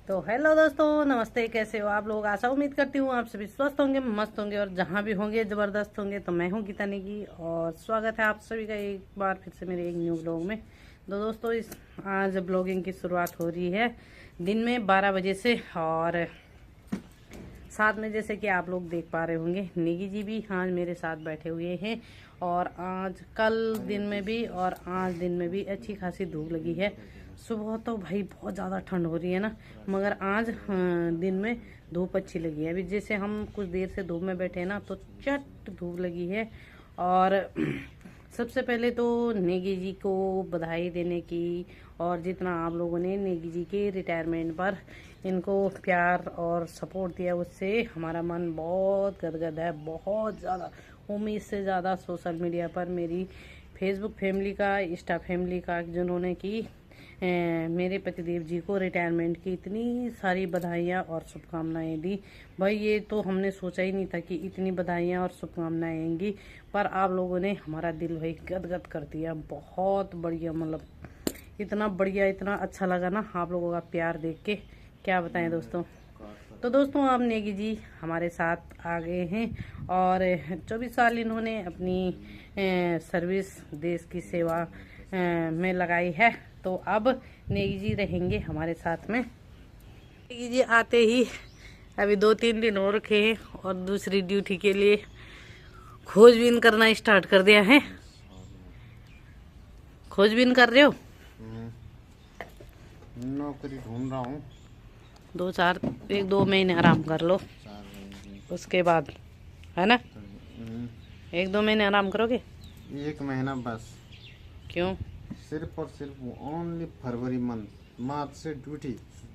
तो हेलो दोस्तों, नमस्ते। कैसे हो आप लोग? आशा उम्मीद करती हूँ आप सभी स्वस्थ होंगे, मस्त होंगे और जहाँ भी होंगे ज़बरदस्त होंगे। तो मैं हूँ गीता नेगी और स्वागत है आप सभी का एक बार फिर से मेरे एक न्यू ब्लॉग में। तो दोस्तों आज ब्लॉगिंग की शुरुआत हो रही है दिन में 12 बजे से, और साथ में जैसे कि आप लोग देख पा रहे होंगे नेगी जी भी आज मेरे साथ बैठे हुए हैं। और आज कल दिन में भी और आज दिन में भी अच्छी खासी धूप लगी है। सुबह तो भाई बहुत ज़्यादा ठंड हो रही है ना, मगर आज दिन में धूप अच्छी लगी है। अभी जैसे हम कुछ देर से धूप में बैठे हैं ना, तो चट धूप लगी है। और सबसे पहले तो नेगी जी को बधाई देने की, और जितना आप लोगों ने नेगी जी के रिटायरमेंट पर इनको प्यार और सपोर्ट दिया उससे हमारा मन बहुत गदगद है, बहुत ज़्यादा। उम्मीद से ज़्यादा सोशल मीडिया पर मेरी फेसबुक फैमिली का, इंस्टा फैमिली का, जिन्होंने की मेरे पतिदेव जी को रिटायरमेंट की इतनी सारी बधाइयाँ और शुभकामनाएं दी। भाई ये तो हमने सोचा ही नहीं था कि इतनी बधाइयाँ और शुभकामनाएं आएंगी, पर आप लोगों ने हमारा दिल भाई गदगद कर दिया। बहुत बढ़िया, मतलब इतना बढ़िया, इतना अच्छा लगा ना आप लोगों का प्यार देख के, क्या बताएं दोस्तों। तो दोस्तों अब नेगी जी हमारे साथ आ गए हैं और 24 साल इन्होंने अपनी सर्विस, देश की सेवा में लगाई है। तो अब नेगी जी रहेंगे हमारे साथ में। नेगी जी आते ही अभी 2-3 दिन हो रखे हैं और दूसरी ड्यूटी के लिए खोजबीन करना स्टार्ट कर दिया है। खोजबीन कर रहे हो? नौकरी ढूंढ रहा हूँ। 1-2 महीने आराम कर लो, उसके बाद है ना। 1-2 महीने आराम करोगे? 1 महीना बस। क्यों? सिर्फ और सिर्फ ओनली फरवरी मंथ, मार्च से ड्यूटी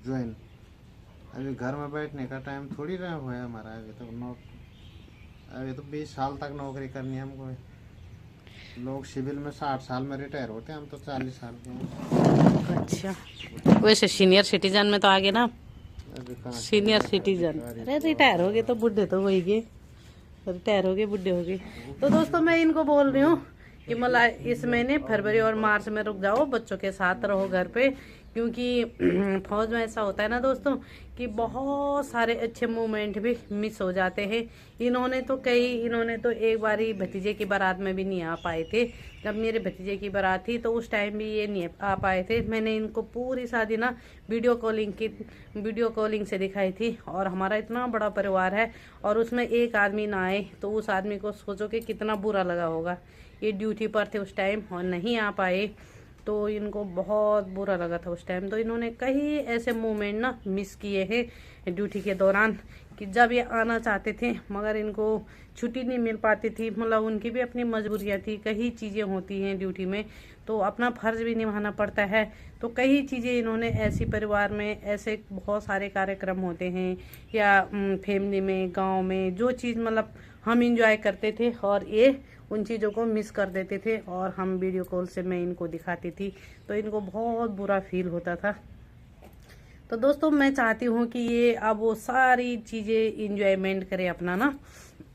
ज्वाइन। अभी घर में बैठने का टाइम थोड़ी रहा हुआ है हमारा। अभी तो 20 साल तक नौकरी करनी है हमको। लोग सिविल में 60 साल में रिटायर होते हैं, हम तो 40 साल के हैं। अच्छा, वैसे सीनियर सिटीजन में तो आगे ना। अभी कहाँ सीनियर सिटीजन, अरे रिटायर हो गए तो बुढ़े तो हो ही गए, रिटायर हो गए, बुढ़े हो गए। तो दोस्तों मैं इनको बोल रही हूँ कि मतलब इस महीने फरवरी और मार्च में रुक जाओ, बच्चों के साथ रहो घर पे, क्योंकि फौज में ऐसा होता है ना दोस्तों कि बहुत सारे अच्छे मोमेंट भी मिस हो जाते हैं। इन्होंने तो एक बारी भतीजे की बारात में भी नहीं आ पाए थे। जब मेरे भतीजे की बारात थी तो उस टाइम भी ये नहीं आ पाए थे। मैंने इनको पूरी शादी ना वीडियो कॉलिंग से दिखाई थी। और हमारा इतना बड़ा परिवार है और उसमें एक आदमी ना आए तो उस आदमी को सोचो कि कितना बुरा लगा होगा। ये ड्यूटी पर थे उस टाइम और नहीं आ पाए, तो इनको बहुत बुरा लगा था उस टाइम। तो इन्होंने कई ऐसे मोमेंट ना मिस किए हैं ड्यूटी के दौरान, कि जब ये आना चाहते थे मगर इनको छुट्टी नहीं मिल पाती थी। मतलब उनकी भी अपनी मजबूरियां थी, कई चीज़ें होती हैं ड्यूटी में, तो अपना फर्ज भी निभाना पड़ता है। तो कई चीज़ें इन्होंने ऐसी, परिवार में ऐसे बहुत सारे कार्यक्रम होते हैं या फैमिली में, गाँव में, जो चीज़ मतलब हम इंजॉय करते थे और ये उन चीज़ों को मिस कर देते थे। और हम वीडियो कॉल से मैं इनको दिखाती थी तो इनको बहुत बुरा फील होता था। तो दोस्तों मैं चाहती हूँ कि ये अब वो सारी चीज़ें इंजॉयमेंट करे अपना ना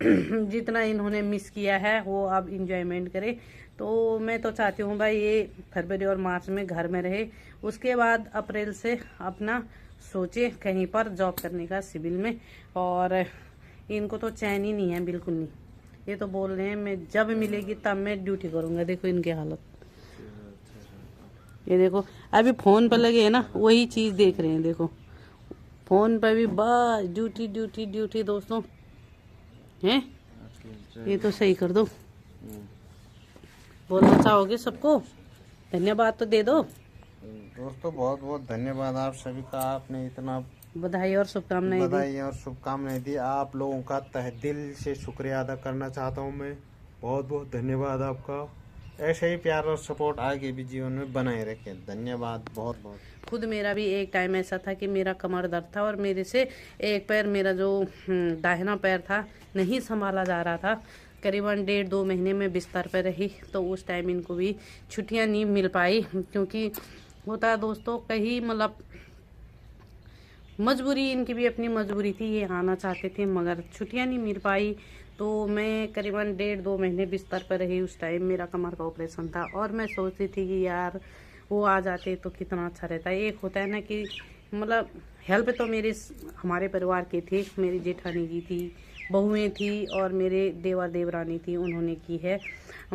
जितना इन्होंने मिस किया है वो अब इंजॉयमेंट करे। तो मैं तो चाहती हूँ भाई ये फरवरी और मार्च में घर में रहे, उसके बाद अप्रैल से अपना सोचे कहीं पर जॉब करने का सिविल में। और इनको तो चैन ही नहीं है, बिल्कुल नहीं। ये तो बोल रहे हैं मैं जब मिलेगी तब मैं ड्यूटी करूँगा। देखो इनकी हालत, ये देखो अभी फोन पर लगे है ना, वही चीज देख रहे हैं। देखो फोन पर भी बस ड्यूटी ड्यूटी ड्यूटी दोस्तों हैं। ये तो सही कर दो। बोलना चाहोगे सबको? धन्यवाद तो दे दो दोस्तों। बहुत बहुत धन्यवाद आप सभी का। आपने इतना बधाई और शुभकामनाएं दी। आप लोगों का तहे दिल से शुक्रिया अदा करना चाहता हूं मैं। बहुत बहुत धन्यवाद आपका। ऐसे ही प्यार और सपोर्ट आगे भी जीवन में बनाए रखें। धन्यवाद बहुत बहुत। खुद मेरा भी एक टाइम ऐसा था कि मेरा कमर दर्द था और मेरे से एक पैर, मेरा जो दाहिना पैर था, नहीं संभाला जा रहा था। करीबन 1.5-2 महीने में बिस्तर पर रही। तो उस टाइम इनको भी छुट्टियां नहीं मिल पाई, क्योंकि होता है दोस्तों कहीं मतलब मजबूरी, इनकी भी अपनी मजबूरी थी। ये आना चाहते थे मगर छुट्टियां नहीं मिल पाई। तो मैं करीबन 1.5-2 महीने बिस्तर पर रही। उस टाइम मेरा कमर का ऑपरेशन था और मैं सोचती थी कि यार वो आ जाते तो कितना अच्छा रहता। एक होता है ना कि मतलब हेल्प तो हमारे परिवार के थे, मेरी जेठानी जी थी, बहुएं थी और मेरे देवर देवरानी थी, उन्होंने की है।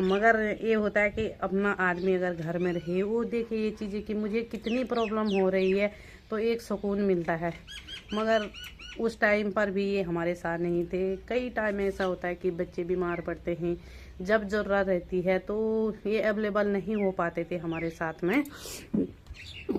मगर ये होता है कि अपना आदमी अगर घर में रहे, वो देखे ये चीज़ें कि मुझे कितनी प्रॉब्लम हो रही है, तो एक सुकून मिलता है। मगर उस टाइम पर भी ये हमारे साथ नहीं थे। कई टाइम ऐसा होता है कि बच्चे बीमार पड़ते हैं, जब ज़रूरत रहती है तो ये अवेलेबल नहीं हो पाते थे हमारे साथ में।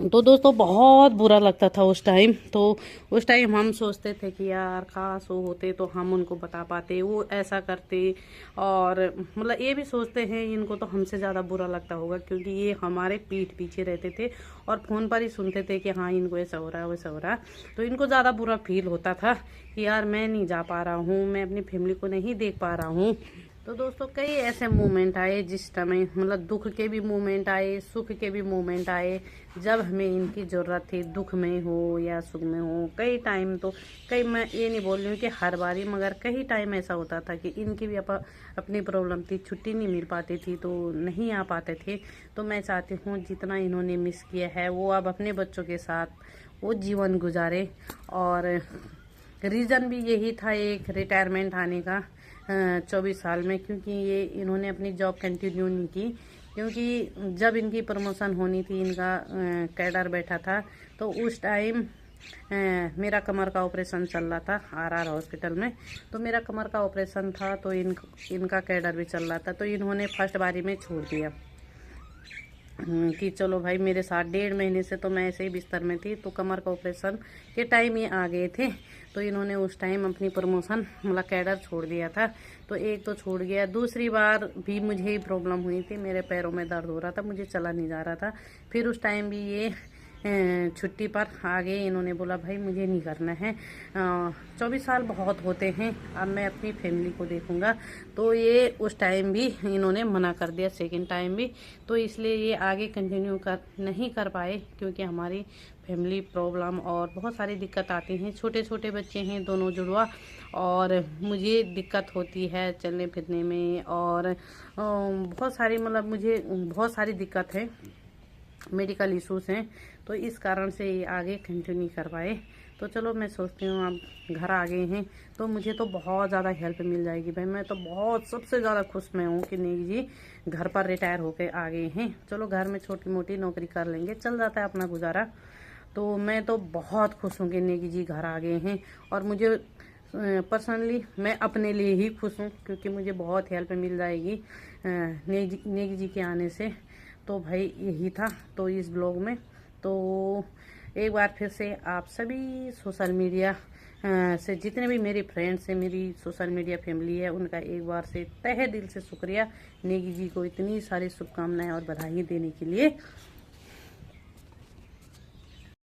तो दोस्तों बहुत बुरा लगता था उस टाइम। तो उस टाइम हम सोचते थे कि यार काश वो होते तो हम उनको बता पाते, वो ऐसा करते। और मतलब ये भी सोचते हैं इनको तो हमसे ज़्यादा बुरा लगता होगा, क्योंकि ये हमारे पीठ पीछे रहते थे और फ़ोन पर ही सुनते थे कि हाँ इनको ऐसा हो रहा है वैसा हो रहा है। तो इनको ज़्यादा बुरा फील होता था कि यार मैं नहीं जा पा रहा हूँ, मैं अपनी फैमिली को नहीं देख पा रहा हूँ। तो दोस्तों कई ऐसे मोमेंट आए जिस समय मतलब दुख के भी मोमेंट आए, सुख के भी मोमेंट आए, जब हमें इनकी ज़रूरत थी, दुख में हो या सुख में हो। कई टाइम तो कई, मैं ये नहीं बोल रही हूँ कि हर बारी, मगर कई टाइम ऐसा होता था कि इनकी भी अपनी प्रॉब्लम थी, छुट्टी नहीं मिल पाती थी तो नहीं आ पाते थे। तो मैं चाहती हूँ जितना इन्होंने मिस किया है वो अब अपने बच्चों के साथ वो जीवन गुजारे। और रीज़न भी यही था एक रिटायरमेंट आने का 24 साल में, क्योंकि ये इन्होंने अपनी जॉब कंटिन्यू नहीं की। क्योंकि जब इनकी प्रमोशन होनी थी, इनका कैडर बैठा था, तो उस टाइम मेरा कमर का ऑपरेशन चल रहा था आरआर हॉस्पिटल में। तो मेरा कमर का ऑपरेशन था तो इनका कैडर भी चल रहा था। तो इन्होंने फर्स्ट बारी में छोड़ दिया कि चलो भाई मेरे साथ 1.5 महीने से तो मैं ऐसे ही बिस्तर में थी। तो कमर का ऑपरेशन के टाइम ये आ गए थे, तो इन्होंने उस टाइम अपनी प्रमोशन मतलब कैडर छोड़ दिया था। तो एक तो छूट गया, दूसरी बार भी मुझे ही प्रॉब्लम हुई थी, मेरे पैरों में दर्द हो रहा था, मुझे चला नहीं जा रहा था। फिर उस टाइम भी ये छुट्टी पर आ गए। इन्होंने बोला भाई मुझे नहीं करना है, 24 साल बहुत होते हैं, अब मैं अपनी फैमिली को देखूंगा। तो ये उस टाइम भी इन्होंने मना कर दिया, सेकंड टाइम भी। तो इसलिए ये आगे कंटिन्यू नहीं कर पाए, क्योंकि हमारी फैमिली प्रॉब्लम और बहुत सारी दिक्कत आती हैं। छोटे छोटे बच्चे हैं, दोनों जुड़वा, और मुझे दिक्कत होती है चलने फिरने में, और बहुत सारी मतलब मुझे बहुत सारी दिक्कत है, मेडिकल इश्यूज हैं। तो इस कारण से ये आगे कंटिन्यू कर पाए। तो चलो मैं सोचती हूँ आप घर आ गए हैं तो मुझे तो बहुत ज़्यादा हेल्प मिल जाएगी भाई। मैं तो बहुत सबसे ज़्यादा खुश मैं हूँ कि नेगी जी घर पर रिटायर होके आ गए हैं। चलो घर में छोटी मोटी नौकरी कर लेंगे, चल जाता है अपना गुजारा। तो मैं तो बहुत खुश हूँ कि नेगी जी घर आ गए हैं। और मुझे पर्सनली मैं अपने लिए ही खुश हूँ, क्योंकि मुझे बहुत हेल्प मिल जाएगी नेगी जी के आने से। तो भाई यही था तो इस ब्लॉग में। तो एक बार फिर से आप सभी सोशल मीडिया से जितने भी मेरे फ्रेंड्स हैं, मेरी सोशल मीडिया फैमिली है, उनका एक बार से तहे दिल से शुक्रिया नेगी जी को इतनी सारी शुभकामनाएं और बधाई देने के लिए।